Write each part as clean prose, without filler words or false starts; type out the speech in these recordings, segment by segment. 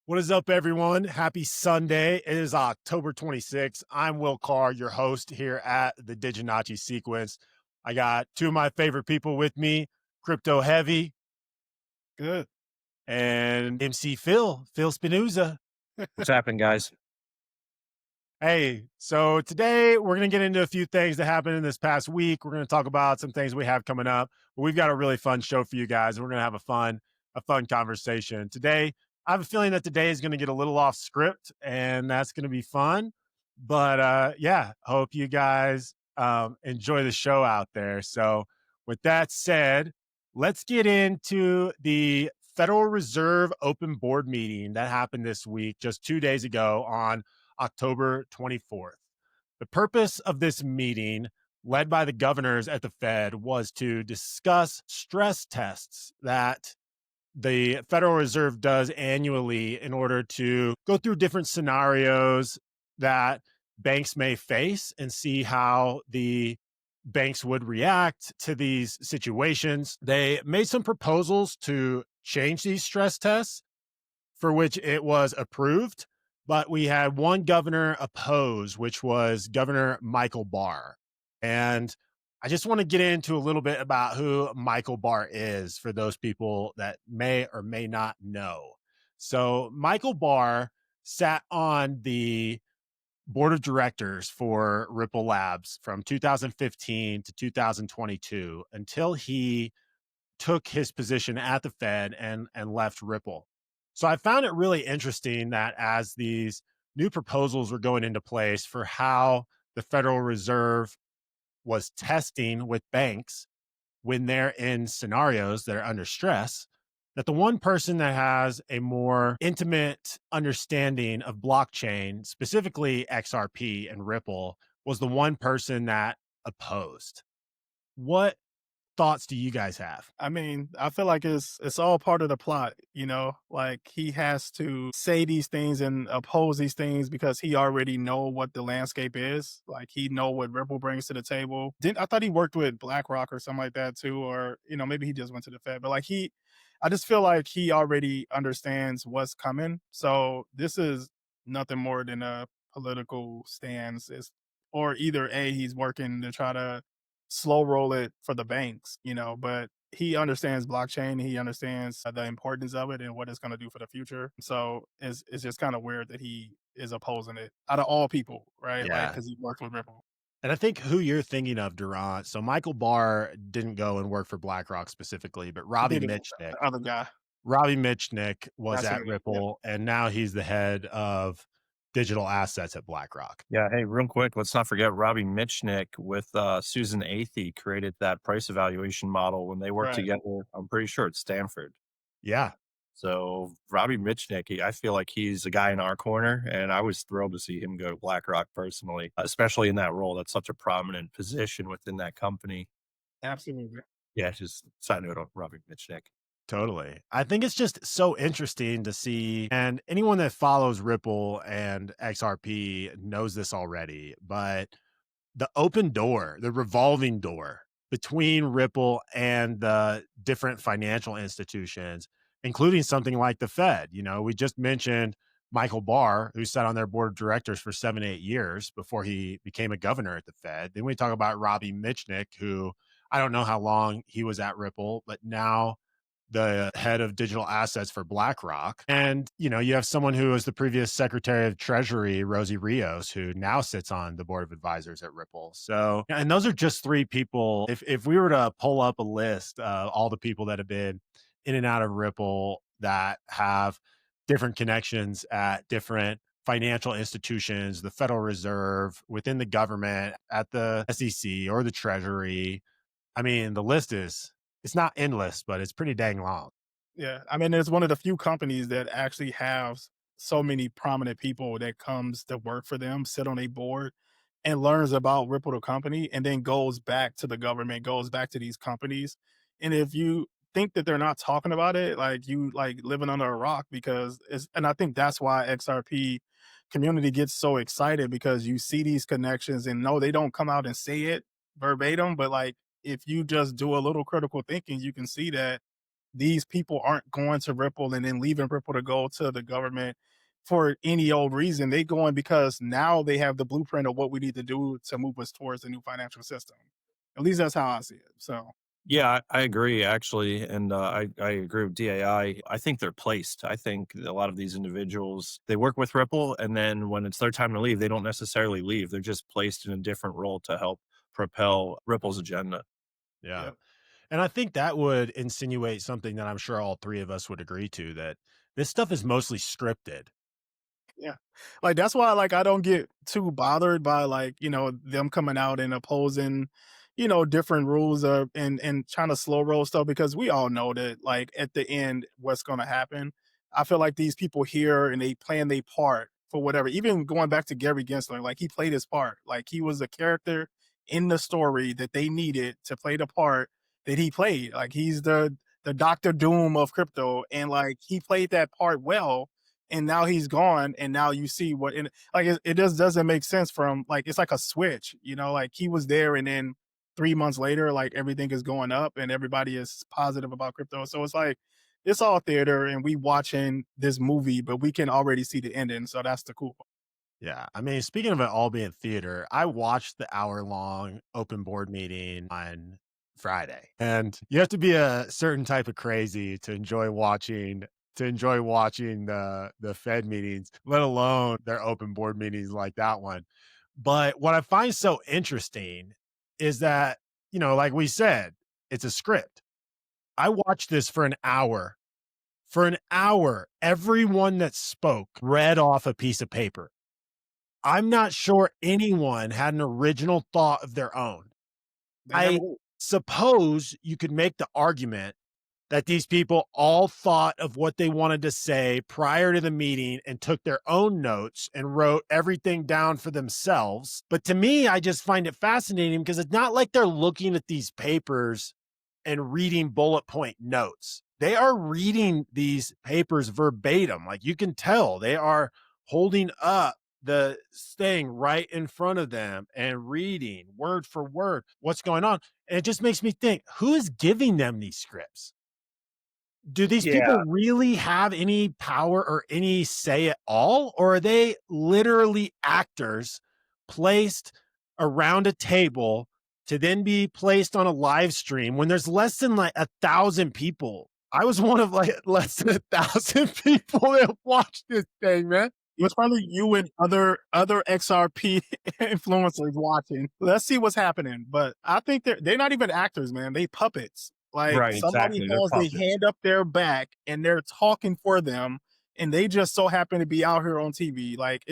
What is up, everyone? Happy Sunday. It is October 26th. I'm Will Carr, your host here at the Diginachi Sequence. I got two of my favorite people with me, Crypto Heavy Good. and MC Phil Spinoza. What's happening, guys? Hey, so today we're going to get into a few things that happened in this past week. We're going to talk about some things we have coming up. But we've got a really fun show for you guys. We're going to have a fun conversation today. I have a feeling that today is going to get a little off script, and that's going to be fun. But yeah, hope you guys enjoy the show out there. So, with that said, let's get into the Federal Reserve open board meeting that happened this week, just 2 days ago on October 24th. The purpose of this meeting, led by the governors at the Fed, was to discuss stress tests that the Federal Reserve does annually in order to go through different scenarios that banks may face and see how the banks would react to these situations. They made some proposals to change these stress tests, for which it was approved. But we had one governor oppose, which was Governor Michael Barr. And I just want to get into a little bit about who Michael Barr is for those people that may or may not know. So, Michael Barr sat on the board of directors for Ripple Labs from 2015 to 2022 until he took his position at the Fed and left Ripple. So I found it really interesting that as these new proposals were going into place for how the Federal Reserve was testing with banks when they're in scenarios that are under stress, that the one person that has a more intimate understanding of blockchain, specifically XRP and Ripple, was the one person that opposed. What thoughts do you guys have? I mean, I feel like it's all part of the plot, Like he has to say these things and oppose these things because he already know what the landscape is. Like he know what Ripple brings to the table. Didn't I thought he worked with BlackRock or something like that too, or maybe he just went to the Fed. But like I just feel like he already understands what's coming. So this is nothing more than a political stance. Or either A, he's working to try to slow roll it for the banks, but he understands blockchain. He understands the importance of it and what it's going to do for the future. So it's just kind of weird that he is opposing it out of all people, right? Like, Yeah. because he worked with Ripple. And I think who you're thinking of, Durant. So Michael Barr didn't go and work for BlackRock specifically, but He did it with the other guy. Robbie Mitchnick was That's at it. Yep. Ripple, and now he's the head of digital assets at BlackRock. Yeah, hey, real quick, let's not forget Robbie Mitchnick with Susan Athey created that price evaluation model when they worked Right. together. I'm pretty sure at Stanford. Yeah, So Robbie Mitchnick, I feel like he's a guy in our corner, and I was thrilled to see him go to BlackRock personally, especially in that role. That's such a prominent position within that company. Absolutely. Yeah, just side note on Robbie Mitchnick. totally. I think it's just so interesting to see, and anyone that follows Ripple and XRP knows this already, but the open door, the revolving door between Ripple and the different financial institutions, including something like the Fed. We just mentioned Michael Barr, who sat on their board of directors for 7, 8 years before he became a governor at the Fed. Then we talk about Robbie Mitchnick, who I don't know how long he was at Ripple, but now the head of digital assets for BlackRock. And, you have someone who was the previous Secretary of Treasury, Rosie Rios, who now sits on the board of advisors at Ripple. So, and those are just three people. If we were to pull up a list of all the people that have been in and out of Ripple that have different connections at different financial institutions, the Federal Reserve, within the government, at the SEC or the Treasury, I mean, the list is it's not endless, but it's pretty dang long. Yeah. I mean, it's one of the few companies that actually have so many prominent people that comes to work for them, sit on a board and learns about Ripple the company and then goes back to the government, goes back to these companies. And if you think that they're not talking about it, like you like living under a rock because and I think that's why XRP community gets so excited because you see these connections and no, they don't come out and say it verbatim, but like if you just do a little critical thinking, you can see that these people aren't going to Ripple and then leaving Ripple to go to the government for any old reason. They going because now they have the blueprint of what we need to do to move us towards the new financial system. At least that's how I see it. So Yeah, I agree actually, and I agree with DAI. I think they're placed. I think a lot of these individuals they work with Ripple, and then when it's their time to leave, they don't necessarily leave. They're just placed in a different role to help propel Ripple's agenda. Yeah. yeah. And I think that would insinuate something that I'm sure all three of us would agree to, that this stuff is mostly scripted. Yeah. Like that's why like I don't get too bothered by like, them coming out and opposing, different rules and trying to slow roll stuff because we all know that like at the end what's gonna happen. I feel like these people here and they playing their part for whatever. Even going back to Gary Gensler, like he played his part. Like he was a character in the story that they needed to play the part that he played. Like he's the Doctor Doom of crypto. And like he played that part well and now he's gone and now you see what in like it just doesn't make sense from like it's like a switch, like he was there and then 3 months later like everything is going up and everybody is positive about crypto, so it's like it's all theater and we watching this movie but we can already see the ending, so that's the cool part. Yeah. I mean, speaking of it all being theater, I watched the hour-long open board meeting on Friday. And you have to be a certain type of crazy to enjoy watching the Fed meetings, let alone their open board meetings like that one. But what I find so interesting is that, like we said, it's a script. I watched this for an hour. For an hour, everyone that spoke read off a piece of paper. I'm not sure anyone had an original thought of their own. They never I do. suppose you could make the argument that these people all thought of what they wanted to say prior to the meeting and took their own notes and wrote everything down for themselves. But to me, I just find it fascinating because it's not like they're looking at these papers and reading bullet point notes. They are reading these papers verbatim. Like you can tell they are holding up the thing right in front of them and reading word for word what's going on. And it just makes me think, who is giving them these scripts? Do these Yeah, people really have any power or any say at all? Or are they literally actors placed around a table to then be placed on a live stream when there's less than like 1,000 people? I was one of like less than 1,000 people that watched this thing, man. It was probably you and other XRP influencers watching. Let's see what's happening. But I think they're not even actors, man. They puppets. Like right, somebody exactly. They're has their puppets. hand up their back and they're talking for them, and they just so happen to be out here on TV. Like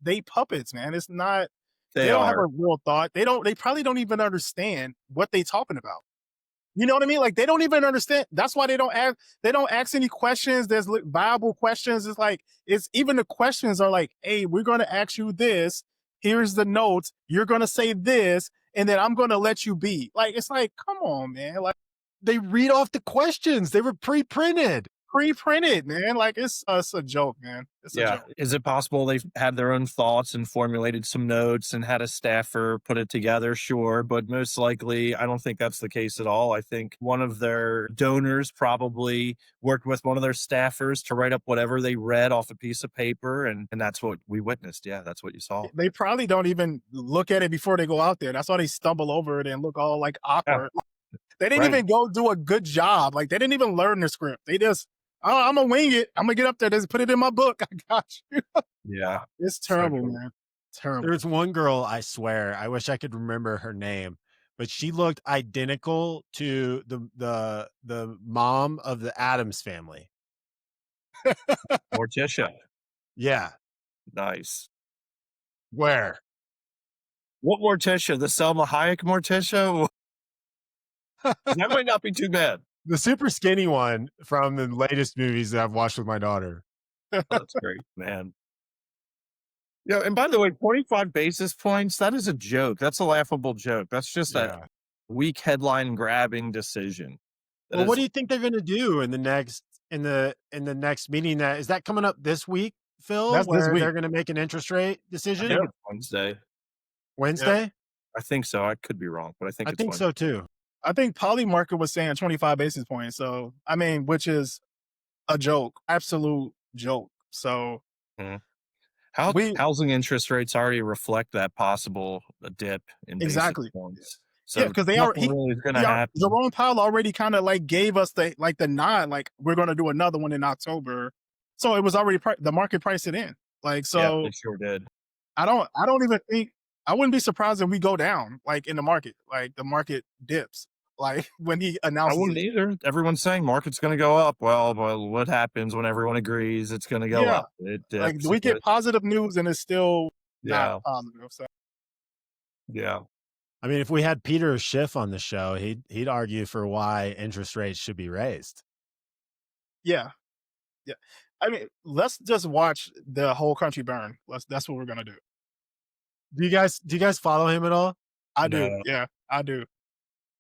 they puppets, man. It's not. They They don't have are. a real thought. They don't. They probably don't even understand what they talking about. You know what I mean? Like they don't even understand. That's why they don't ask. They don't ask any questions. There's viable questions. It's like it's even the questions are like, "Hey, we're going to ask you this. Here's the notes. You're going to say this, and then I'm going to let you be." Like it's like, come on, man. Like They read off the questions. They were pre-printed. pre-printed, man. Like it's a joke, man. It's a Yeah. joke. Is it possible they've had their own thoughts and formulated some notes and had a staffer put it together? Sure. But most likely, I don't think that's the case at all. I think one of their donors probably worked with one of their staffers to write up whatever they read off a piece of paper. And that's what we witnessed. Yeah. That's what you saw. They probably don't even look at it before they go out there. That's why they stumble over it and look all like Yeah. awkward. They didn't Right. even go do a good job. Like they didn't even learn the script. They just, oh, I'm gonna wing it. I'm gonna get up there. Just put it in my book. I got you. Yeah. It's So terrible, true. man. Terrible. There's one girl, I swear, I wish I could remember her name, but she looked identical to the mom of the Addams family. Morticia. Yeah. Nice. Where? What Morticia? The Selma Hayek Morticia? That might not be too bad. The super skinny one from the latest movies that I've watched with my daughter. Oh, that's great, man. Yeah, and by the way, 25 basis points, that is a joke. That's a laughable joke. That's just a Yeah. weak headline grabbing decision. That Well, what is do you think they're gonna do in the next meeting? That is that coming up this week, Phil, That's this where week. they're gonna make an interest rate I think decision? it's Wednesday. Yep. Wednesday? I think so. I could be wrong, but I think I it's think Wednesday. so too. I think Polymarket was saying 25 basis points. So, I mean, which is a joke, absolute joke. So Mhm. we Housing interest rates already reflect that possible dip in basis exactly. points. Yeah, So because they are nothing really is he gonna are happen. Jerome Powell already kind of like gave us the nod, like we're going to do another one in October. So it was already the market priced it in. Like Yeah, so, they sure did. I don't even think I wouldn't be surprised if we go down like in the market, like the market dips, like when he I announces wouldn't it. either. Everyone's saying market's gonna go up. Well, what happens when everyone agrees it's gonna go Yeah, up? It like dips, we get it positive news and it's still not yeah, positive. So yeah. I mean, if we had Peter Schiff on the show, he'd argue for why interest rates should be raised. yeah, yeah. I mean, let's just watch the whole country burn. That's what we're gonna do. Do you guys follow him at all? I do. No, Yeah, I do.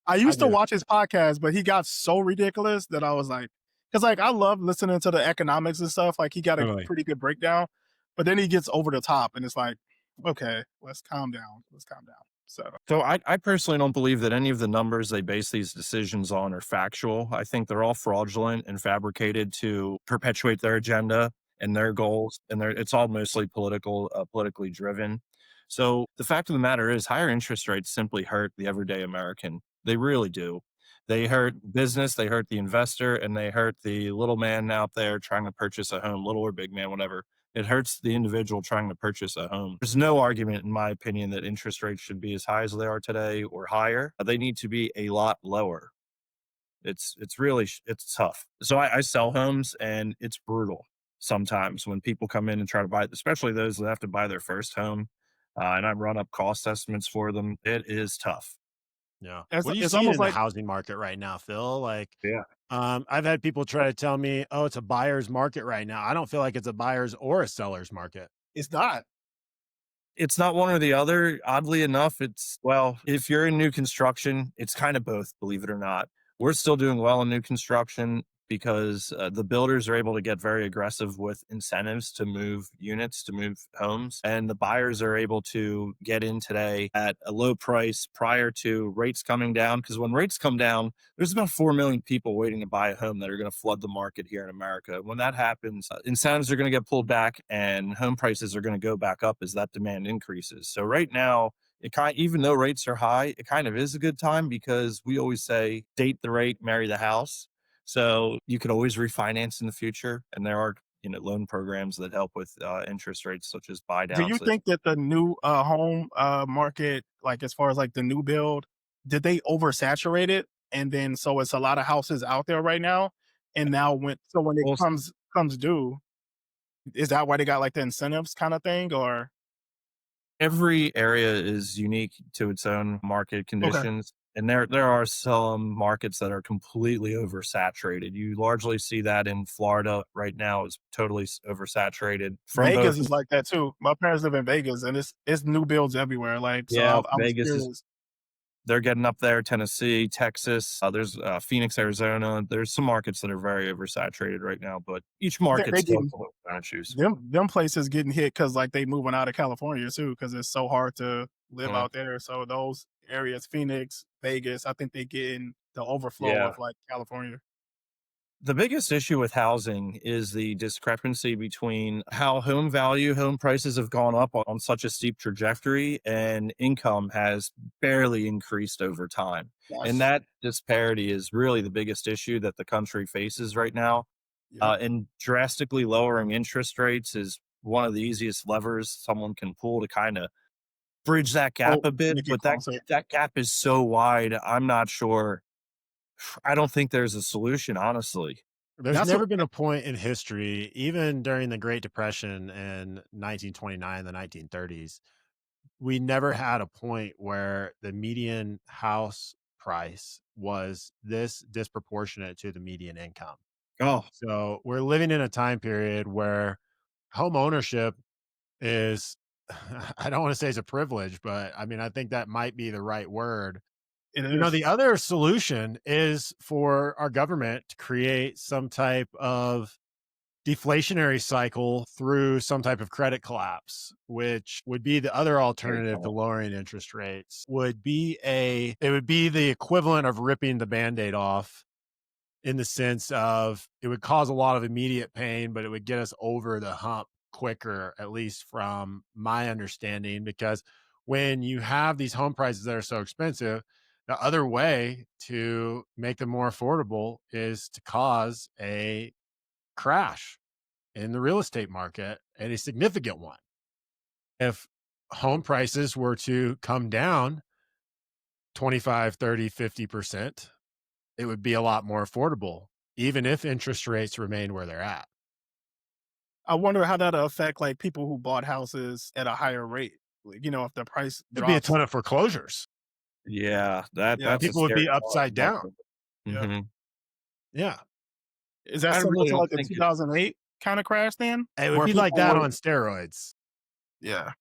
I I used to do. watch his podcast, but he got so ridiculous that I was like, because like I love listening to the economics and stuff. Like he got a Really. pretty good breakdown, but then he gets over the top, and it's like, okay, let's calm down. Let's calm down. So so I personally don't believe that any of the numbers they base these decisions on are factual. I think they're all fraudulent and fabricated to perpetuate their agenda and their goals, and it's all mostly politically driven. So the fact of the matter is, higher interest rates simply hurt the everyday American. They really do. They hurt business, they hurt the investor, and they hurt the little man out there trying to purchase a home, little or big man, whatever. It hurts the individual trying to purchase a home. There's no argument, in my opinion, that interest rates should be as high as they are today or higher. They need to be a lot lower. It's really it's tough. So I sell homes, and it's brutal sometimes when people come in and try to buy, especially those that have to buy their first home. And I run up cost estimates for them. It is tough. Yeah. it's What are you it's seeing almost in the like housing market right now, Phil? Like, Yeah. I've had people try to tell me, "Oh, it's a buyer's market right now." I don't feel like it's a buyer's or a seller's market. it's not. It's not one or the other. Oddly enough, well, if you're in new construction, it's kind of both, believe it or not. We're still doing well in new construction because the builders are able to get very aggressive with incentives to move units, to move homes. And the buyers are able to get in today at a low price prior to rates coming down. Because when rates come down, there's about 4 million people waiting to buy a home that are going to flood the market here in America. When that happens, incentives are going to get pulled back and home prices are going to go back up as that demand increases. So right now, even though rates are high, it kind of is a good time because we always say date the rate, marry the house. So you could always refinance in the future, and there are loan programs that help with interest rates such as buy Do you downs. think that the new home market, like as far as like the new build, did they oversaturate it? And then so it's a lot of houses out there right now. And now when it Well, comes due, is that why they got like the incentives kind of thing? Or every area is unique to its own market okay, conditions, and there are some markets that are completely oversaturated. You largely see that in Florida right now is totally oversaturated from both. Vegas is like that too. My parents live in Vegas, and it's new builds everywhere. Like so, Yeah, I was Vegas is curious. they're getting up there, Tennessee, Texas, there's, Phoenix, Arizona. There's some markets that are very oversaturated right now, but each They, market they still has getting some advantages. them places getting hit because like they moving out of California too because it's so hard to live Mhm. out there. So those areas, Phoenix, Vegas, I think they getting the overflow Yeah. of like California. The biggest issue with housing is the discrepancy between how home prices have gone up on such a steep trajectory and income has barely increased over time. And Yes. that disparity is really the biggest issue that the country faces right now. Yep. And drastically lowering interest rates is one of the easiest levers someone can pull to kind of bridge that gap Oh, a bit. make it But that closer. that gap is so wide. I'm not sure. I don't think there's a solution, honestly. There's That's what never been a point in history, even during the Great Depression in 1929, the 1930s, we never had a point where the median house price was this disproportionate to the median income. Oh, So we're living in a time period where home ownership is, I don't want to say it's a privilege, but I mean, I think that might be the right word. it The is. other solution is for our government to create some type of deflationary cycle through some type of credit collapse, which would be the other Very alternative to common. lowering interest rates, it would be the equivalent of ripping the band-aid off, in the sense of it would cause a lot of immediate pain, but it would get us over the hump quicker, at least from my understanding. Because when you have these home prices that are so expensive, the other way to make them more affordable is to cause a crash in the real estate market, and a significant one. If home prices were to come down 25, 30, 50%, it would be a lot more affordable, even if interest rates remain where they're at. I wonder how that'll affect like people who bought houses at a higher rate. Like, if the price There'd be a drops. ton of foreclosures. Yeah, Yeah, that's a People would scary be thought. upside down. yeah. Mhm. Yeah. Is that I similar really to don't like the think 2008 kind of crash then, It would where be like people that were? on steroids. Yeah.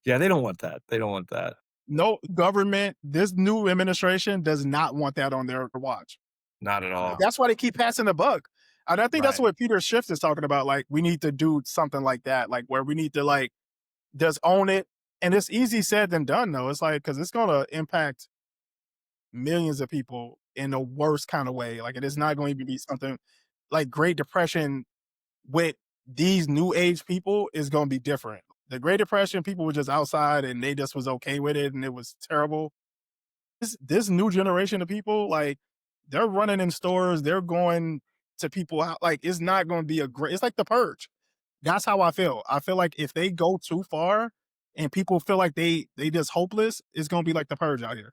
yeah, they don't want that. They don't want that. No government. This new administration does not want that on their watch. Not at No. all. That's why they keep passing the buck. And I think that's Right. what Peter Schiff is talking about. Like, we need to do something like that, like where we need to like just own it. And it's easy said than done, though. It's like, because it's going to impact millions of people in the worst kind of way. Like, it is not going to be something like Great Depression with these new age people is going to be different. The Great Depression, people were just outside and they just was okay with it and it was terrible. This new generation of people, like, they're running in stores, they're going to people out. Like, it's not going to be a great. It's like the purge. That's how I feel. I feel like if they go too far and people feel like they just hopeless, it's going to be like the purge out here.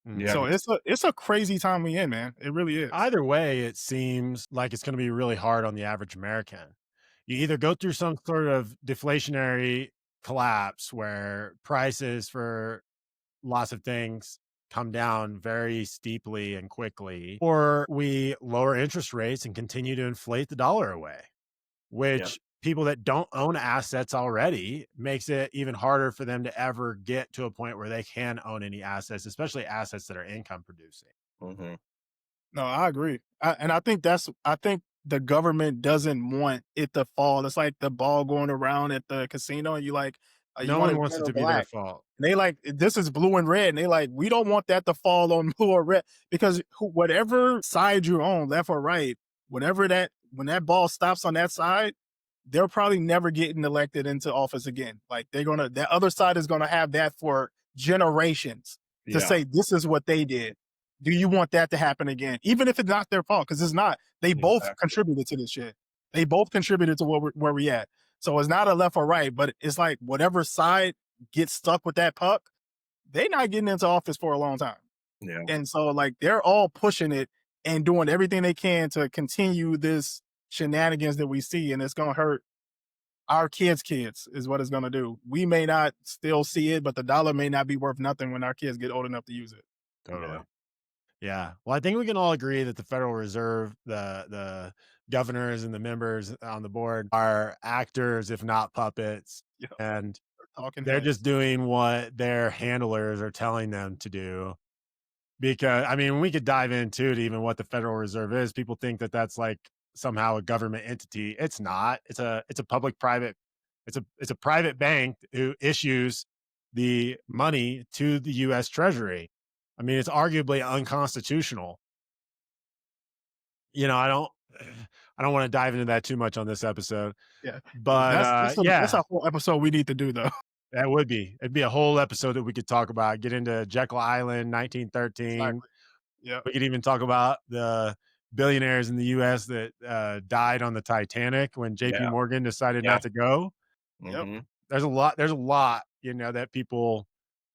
Yeah. So Mhm. it's a crazy time we in, man. It really is. Either way, it seems like it's going to be really hard on the average American. You either go through some sort of deflationary collapse where prices for lots of things come down very steeply and quickly, or we lower interest rates and continue to inflate the dollar away, Yeah. which people that don't own assets already makes it even harder for them to ever get to a point where they can own any assets, especially assets that are income producing. Mhm. No, I agree. And I think the government doesn't want it to fall. It's like the ball going around at the casino, and you like, you No want one it wants red it or to be their black. fault. And they like, this is blue and red. And they like, we don't want that to fall on blue or red because whatever side you're on, left or right, when that ball stops on that side, they're probably never getting elected into office again. Like, that other side is gonna have that for generations to Yeah. say this is what they did. Do you want that to happen again? Even if it's not their fault, because it's not. They both Exactly. contributed to this shit. They both contributed to where we at. So it's not a left or right, but it's like whatever side gets stuck with that puck, they not getting into office for a long time. Yeah. And so like they're all pushing it and doing everything they can to continue this shenanigans that we see, and it's gonna hurt our kids is what it's going to do. We may not still see it, but the dollar may not be worth nothing when our kids get old enough to use it. Yeah. Totally. Yeah. Well, I think we can all agree that the Federal Reserve, the governors and the members on the board are actors, if not puppets, Yeah, and talking they're heads. just doing what their handlers are telling them to do. Because I mean, we could dive into it, even what the Federal Reserve is. People think that that's like somehow a government entity. It's not. It's a public private. It's a private bank who issues the money to the U.S. Treasury. I mean, it's arguably unconstitutional. I don't. I don't want to dive into that too much on this episode, Yeah, but that's yeah, a whole episode we need to do though. that would be. It'd be a whole episode that we could talk about. Get into Jekyll Island, 1913. Exactly. Yeah. We could even talk about the billionaires in the US that died on the Titanic when JP Yeah. Morgan decided Yeah. not to go. Yep. Mhm. There's a lot, that people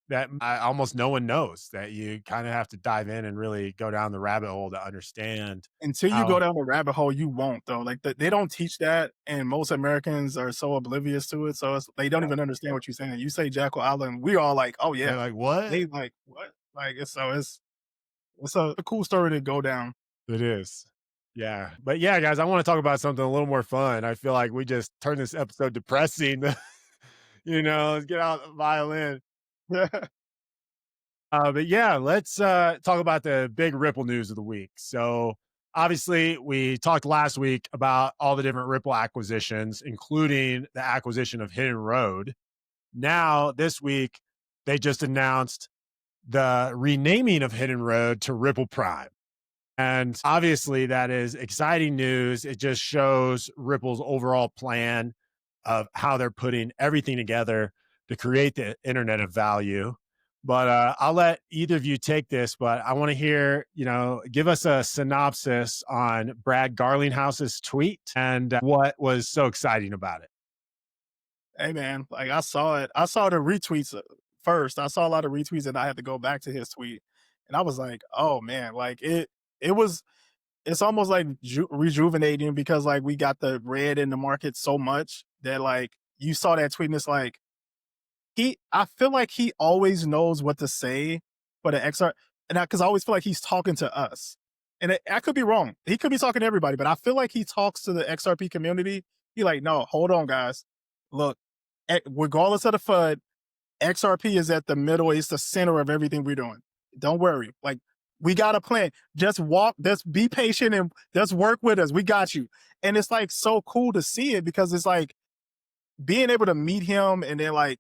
that almost no one knows, that you kind of have to dive in and really go down the rabbit hole to understand Until you go how down the rabbit hole, you won't though. Like they don't teach that, and most Americans are so oblivious to it. So they don't Yeah. even understand what you're saying. You say Jackal Island, we all like, oh they're yeah. like, what? They like what? Like it's a cool story to go down. It is. Yeah. But yeah, guys, I want to talk about something a little more fun. I feel like we just turned this episode depressing. Let's get out the violin. But yeah, let's talk about the big Ripple news of the week. So obviously, we talked last week about all the different Ripple acquisitions, including the acquisition of Hidden Road. Now, this week, they just announced the renaming of Hidden Road to Ripple Prime. And obviously, that is exciting news. It just shows Ripple's overall plan of how they're putting everything together to create the internet of value. But I'll let either of you take this, but I want to hear, give us a synopsis on Brad Garlinghouse's tweet and what was so exciting about it. Hey man, like I saw it. I saw the retweets first. I saw a lot of retweets, and I had to go back to his tweet, and I was like, oh man, like it was. It's almost like rejuvenating because like we got the red in the market so much that like you saw that tweet and it's like I feel like he always knows what to say for the XR, and because I always feel like he's talking to us, and I could be wrong. He could be talking to everybody, but I feel like he talks to the XRP community. He like, no, hold on, guys. Look, regardless of the FUD, XRP is at the middle. It's the center of everything we're doing. Don't worry. Like, we got a plan. Just walk, just be patient and just work with us. We got you. And it's like so cool to see it because it's like being able to meet him and then like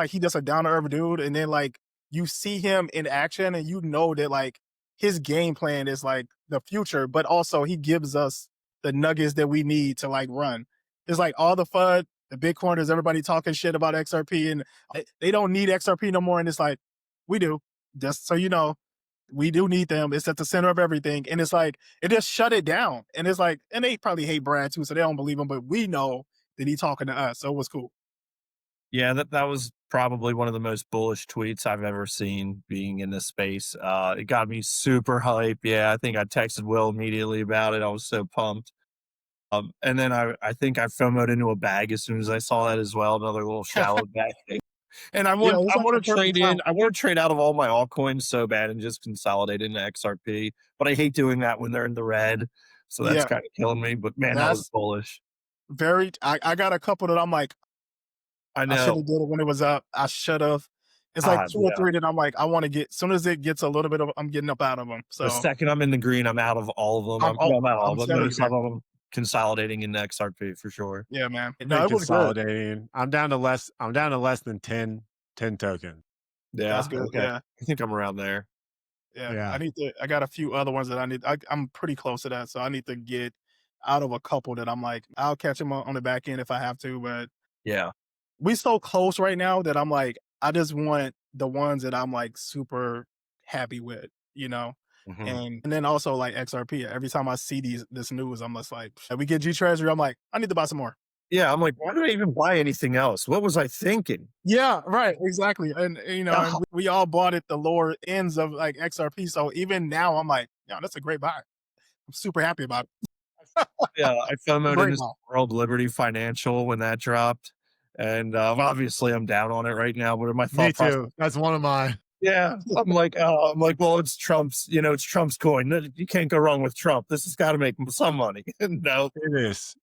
he just a down to earth dude. And then like you see him in action and you know that like his game plan is like the future, but also he gives us the nuggets that we need to like run. It's like all the FUD, the Bitcoiners, everybody talking shit about XRP and they don't need XRP no more. And it's like, we do. Just so you know, we do need them. It's at the center of everything. And it's like, it just shut it down. And it's like, and they probably hate Brad too, so they don't believe him, but we know that he's talking to us. So it was cool. Yeah, that was probably one of the most bullish tweets I've ever seen being in this space. It got me super hype. Yeah, I think I texted Will immediately about it. I was so pumped. And then I think I FOMO'd into a bag as soon as I saw that as well, another little shallow bag. And Yeah, it's I like the want to perfect trade time. in. I want to trade out of all my altcoins so bad and just consolidate into XRP. But I hate doing that when they're in the red. So that's Yeah, kind of killing me. But man, that was that's bullish. I got a couple that I'm like, I I should know. have did it when it was up. I should have. It's like two or Yeah. three that I'm like, I want to get. As soon as it gets a little bit of, I'm getting up out of them. The So second I'm in the green, I'm out of all of them. I'm out of all I'm of them. telling you, Most of man. them consolidating into XRP for sure. Yeah, man. I've No, been it was good. consolidating. I'm down to less than 10 tokens. Yeah. That's good. Okay. Yeah. I think I'm around there. Yeah, I Yeah. need to. I got a few other ones that I need. I'm pretty close to that, so I need to get out of a couple that I'm like, I'll catch them on the back end if I have to. But Yeah. we so close right now that I'm like, I just want the ones that I'm like super happy with, you know. Mhm. And then also like XRP. Every time I see this news, I'm just like, we get G Treasury. I'm like, I need to buy some more. Yeah. I'm like, why did I even buy anything else? What was I thinking? Yeah, right, exactly. And you know, and we all bought at the lower ends of like XRP. So even now, I'm like, yeah, that's a great buy. I'm super happy about it. Yeah, I FOMO'd Great into buy. World Liberty Financial when that dropped, and, obviously, I'm down on it right now, but my Me thought process too. That's one of mine. yeah, well, it's Trump's it's Trump's coin. You can't go wrong with Trump. This has gotta make some money." No. It is.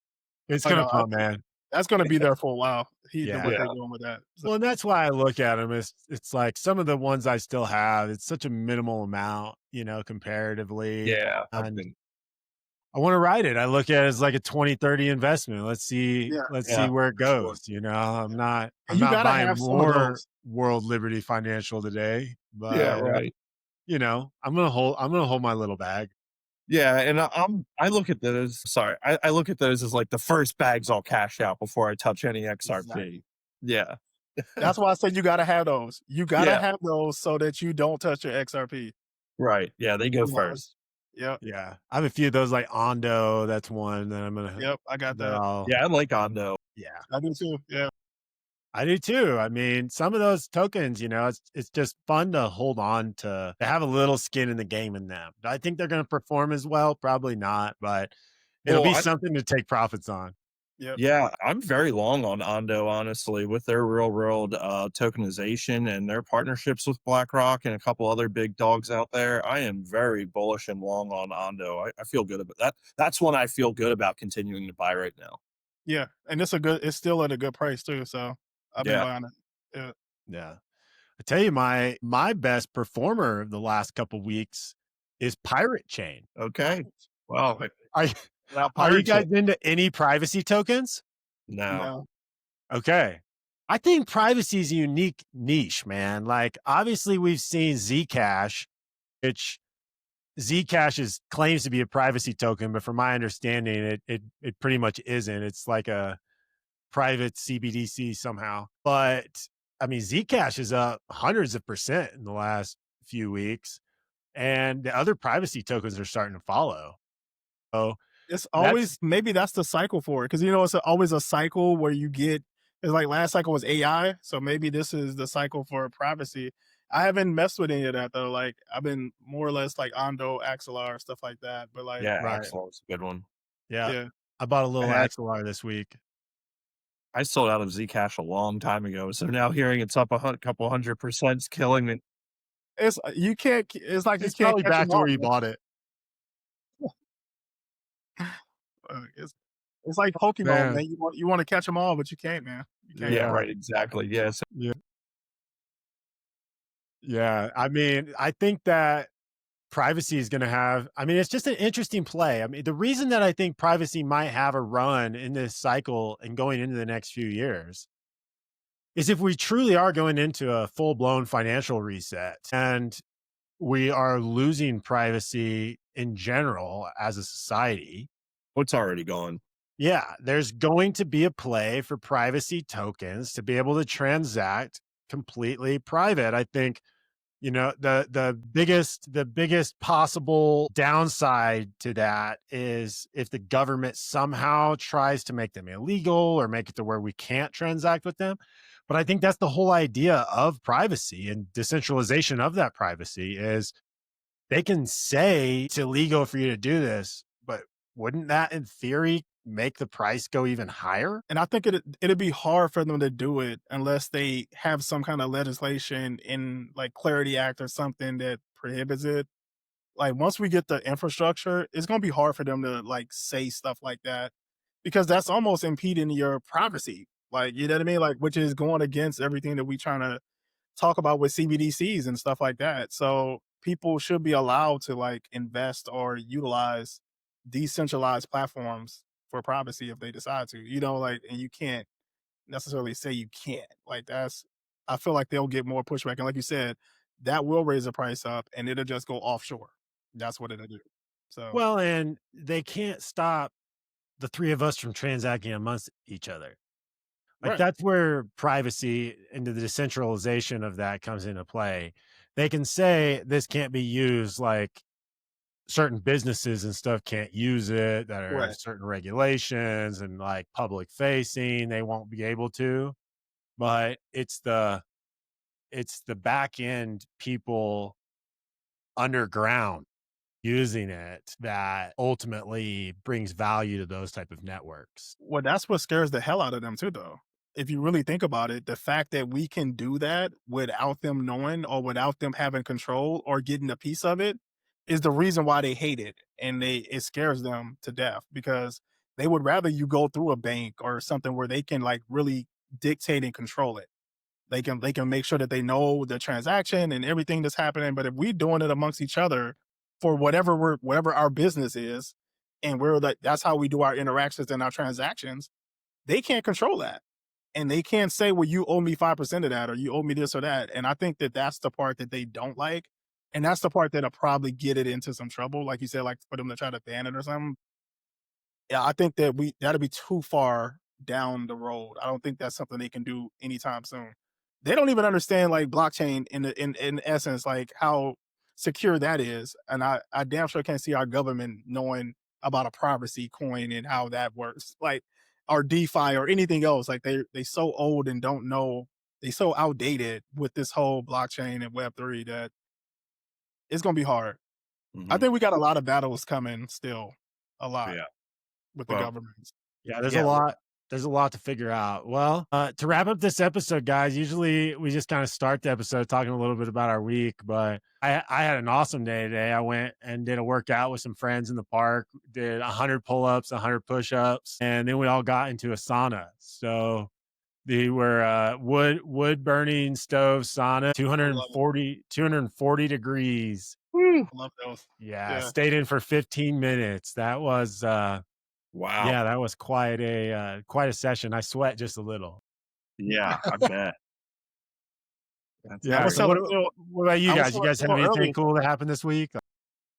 It's I gonna know. pump, man. That's going to be there for a while. What Yeah. Yeah, they're doing with that. So, Well, and that's why I look at them. It's like some of the ones I still have. It's such a minimal amount, comparatively, yeah, I've and been I want to ride it. I look at it as like a 20-30 investment. Let's see, yeah, let's see yeah, where it for sure. goes. I'm and you not got to buying have some of more those. World Liberty Financial today, Yeah, but right. I'm gonna hold my little bag. Yeah, and I look at those I look at those as, like, the first bags I'll cash out before I touch any XRP. Exactly. Yeah. That's why I said you got to have those. You got to Yeah, have those so that you don't touch your XRP. right. Yeah, they go You know, first. yep, Yeah, I have a few of those like Ondo. That's one that I'm gonna. yep, I got That that. I'll. Yeah, I like Ondo. Yeah, I do too. Yeah, I do too. I mean, some of those tokens, it's just fun to hold on to have a little skin in the game in them. Do I think they're going to perform as well? Probably not, but it'll Well, be I something to take profits on. yep, Yeah, I'm very long on Ondo, honestly, with their real world tokenization and their partnerships with BlackRock and a couple other big dogs out there. I am very bullish and long on Ondo. I feel good about that. That's one I feel good about continuing to buy right now. yeah. And it's still at a good price too. So I've been Yeah. buying it. Yeah, Yeah. I tell you, my best performer of the last couple weeks is Pirate Chain. Okay. Well, Are without are you guys partnership. into any privacy tokens? no. No, Okay. I think privacy is a unique niche, man. Like, obviously, we've seen Zcash, which Zcash is claims to be a privacy token, but from my understanding, it pretty much isn't. It's like a private CBDC somehow. But I mean, Zcash is up hundreds of percent in the last few weeks, and the other privacy tokens are starting to follow. So it's that's always maybe that's the cycle for it because it's always a cycle where you get. It's like last cycle was AI, so maybe this is the cycle for privacy. I haven't messed with any of that though. Like I've been more or less like Ondo, Axelar, stuff like that. But like, Yeah, right. Axel is a good one. Yeah. yeah, I bought a I little had Axelar this week. I sold out of Zcash a long time ago, so now hearing it's up couple 100% is killing me. it's you can't. It's like you It's can't probably catch back them to where all, you man. bought it. It's like Pokemon, Man. man. You want to catch them all, but you can't, man. You can't. Yeah, Yeah. right, exactly. Yes. Yeah. Yeah. I mean, I think that privacy is going to have, I mean, it's just an interesting play. I mean, the reason that I think privacy might have a run in this cycle and going into the next few years is if we truly are going into a full blown financial reset and we are losing privacy in general as a society. What's already gone. Yeah, there's going to be a play for privacy tokens to be able to transact completely private. I think, you know, the biggest possible downside to that is if the government somehow tries to make them illegal or make it to where we can't transact with them. But I think that's the whole idea of privacy and decentralization of that privacy is they can say it's illegal for you to do this, but wouldn't that in theory make the price go even higher? And I think it'd be hard for them to do it unless they have some kind of legislation in like Clarity Act or something that prohibits it. Like once we get the infrastructure, it's gonna be hard for them to like say stuff like that because that's almost impeding your privacy. Like you know what I mean? Like which is going against everything that we trying to talk about with CBDCs and stuff like that. So people should be allowed to like invest or utilize decentralized platforms for privacy if they decide to. Like and you can't necessarily say you can't. Like that's I feel like they'll get more pushback. And like you said, that will raise the price up and it'll just go offshore. That's what it'll do. So Well, and they can't stop the three of us from transacting amongst each other. Like right. that's where privacy and the decentralization of that comes into play. They can say this can't be used, like certain businesses and stuff can't use it that are Right. certain regulations and like public facing, they won't be able to. But it's the back end people underground using it that ultimately brings value to those type of networks. Well, that's what scares the hell out of them too, though. If you really think about it, the fact that we can do that without them knowing or without them having control or getting a piece of it is the reason why they hate it. And it scares them to death because they would rather you go through a bank or something where they can like really dictate and control it. They can make sure that they know the transaction and everything that's happening. But if we doing it amongst each other for whatever our business is, and we're like that's how we do our interactions and our transactions, they can't control that. And they can't say, well, you owe me 5% of that or you owe me this or that. And I think that that's the part that they don't like. And that's the part that'll probably get it into some trouble. Like you said, like for them to try to ban it or something. Yeah, I think that that'll be too far down the road. I don't think that's something they can do anytime soon. They don't even understand like blockchain in essence, like how secure that is. And I damn sure can't see our government knowing about a privacy coin and how that works. Like or DeFi or anything else. Like they so old and don't know they so outdated with this whole blockchain and Web3 that it's gonna be hard. I Mhm. think we got a lot of battles coming still. A lot Yeah. with the Well, governments. Yeah, yeah. there's a lot to figure out. Well, to wrap up this episode, guys, usually we just kind of start the episode talking a little bit about our week, but I had an awesome day today. I went and did a workout with some friends in the park, did 100 pull-ups, 100 push-ups, and then we all got into a sauna. So they were wood burning stove sauna, I love it. 240 degrees. Woo, love those. Yeah, Yeah. stayed in for 15 minutes. That was Wow. yeah, that was quite a session. I sweat just a little. Yeah, I bet. That's I Yeah. was So great. telling Phil what about you I was guys? You telling guys have Phil anything earlier. cool that happened this week?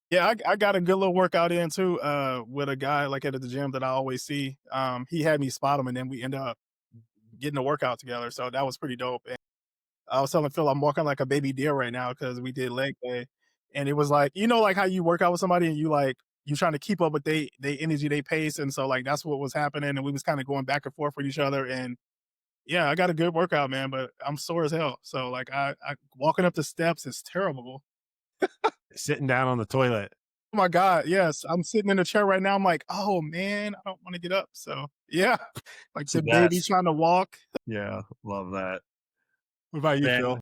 Yeah, I got a good little workout in too, with a guy like at the gym that I always see. He had me spot him, and then we ended up getting a workout together. So that was pretty dope. And I was telling Phil I'm walking like a baby deer right now because we did leg day, and it was like like how you work out with somebody and you trying to keep up with they energy, they pace, and so like that's what was happening, and we was kind of going back and forth with each other, and yeah, I got a good workout, man, but I'm sore as hell. So like I walking up the steps is terrible. Sitting down on the toilet. Oh my God, yes. I'm sitting in a chair right now. I'm like, oh man, I don't want to get up. So yeah, like It's the the baby best. trying to walk. Yeah, love that. What about you, Man, Phil?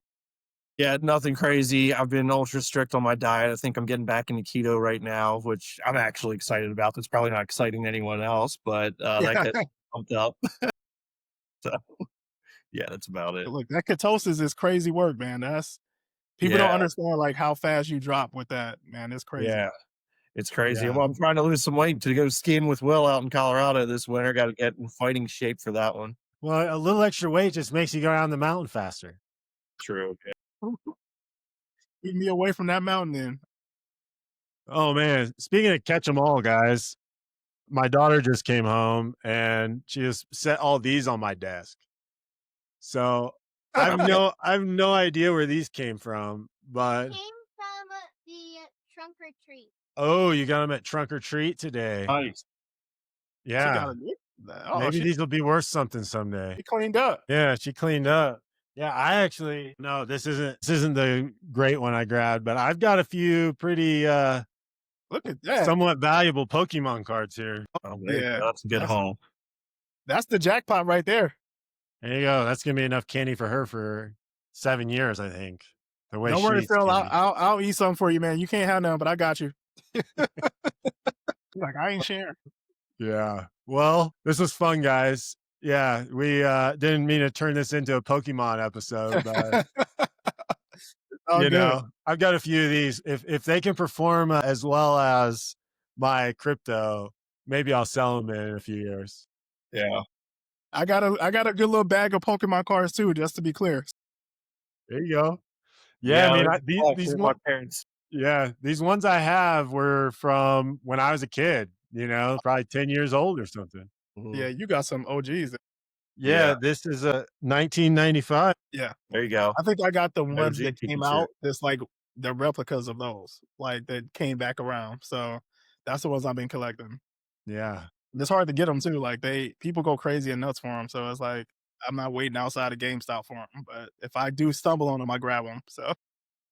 yeah, nothing crazy. I've been ultra strict on my diet. I think I'm getting back into keto right now, which I'm actually excited about. That's probably not exciting to anyone else, but that Yeah. gets pumped up. So yeah, that's about it. Look, that ketosis is crazy work, man. That's people don't Yeah, understand like how fast you drop with that, man. It's crazy. yeah. It's crazy. Yeah. Well, I'm trying to lose some weight to go skiing with Will out in Colorado this winter. Got to get in fighting shape for that one. Well, a little extra weight just makes you go down the mountain faster. True. Keep me away from that mountain then. Oh man. Speaking of catch 'em all, guys, my daughter just came home and she just set all these on my desk. So I've no idea where these came from, but Came from the trunk or treat. oh, you got them at Trunk or Treat today. Nice. She Yeah. got a good oh, Maybe these will be worth something someday. she cleaned up. Yeah, she cleaned up. Yeah, I actually no, this isn't the great one I grabbed, but I've got a few pretty Look at that. somewhat valuable Pokemon cards here. Oh, there you Yeah. go. That's a good That's haul. that's the jackpot right there. There you go. That's gonna be enough candy for her for 7 years, I think. The way Don't she worry, eats Phil. candy. I'll eat something for you, man. You can't have none, but I got you. Like I ain't sharing. Yeah. Well, this was fun, guys. Yeah, we didn't mean to turn this into a Pokemon episode, but All good. I've got a few of these. If they can perform as well as my crypto, maybe I'll sell them in a few years. Yeah. I got a good little bag of Pokemon cards too, just to be clear. There you go. Yeah, I Yeah. mean, There's a collection these of my ones, parents. yeah, these ones I have were from when I was a kid. Probably 10 years old or something. Yeah, Mhm. you got some OGs. Yeah, Yeah. this is a 1995. Yeah. There you go. I think I got the ones OG that came Pikachu. out that's like the replicas of those, like that came back around. So that's the ones I've been collecting. Yeah. It's hard to get them too. Like people go crazy and nuts for them. So it's like I'm not waiting outside of GameStop for them. But if I do stumble on them, I grab them. So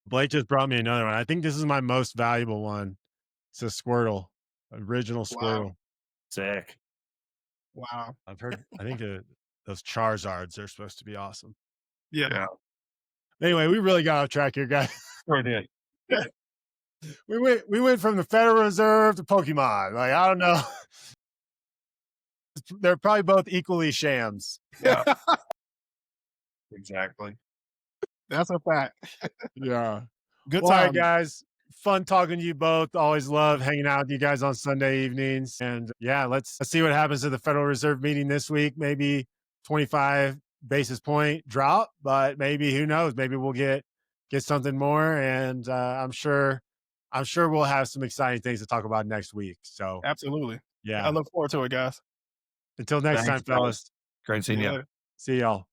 Blake just brought me another one. I think this is my most valuable one. It's a Squirtle, original wow, Squirtle. Sick. wow, I think those Charizards are supposed to be awesome. yeah. Yeah. Anyway, we really got off track here, guys. Sure did. We went from the Federal Reserve to Pokemon. Like, I don't know. They're probably both equally shams. Yeah. Exactly. That's a fact. Yeah. Good Well, all right, time. guys. Fun talking to you both. Always love hanging out with you guys on Sunday evenings. And yeah, let's see what happens at the Federal Reserve meeting this week. Maybe 25 basis point drop, but maybe who knows? Maybe we'll get something more. And I'm sure we'll have some exciting things to talk about next week. So Absolutely. I yeah. look forward to it, guys. Until next time, Thanks, fellas. fellas. Great See seeing you you. later. See y'all.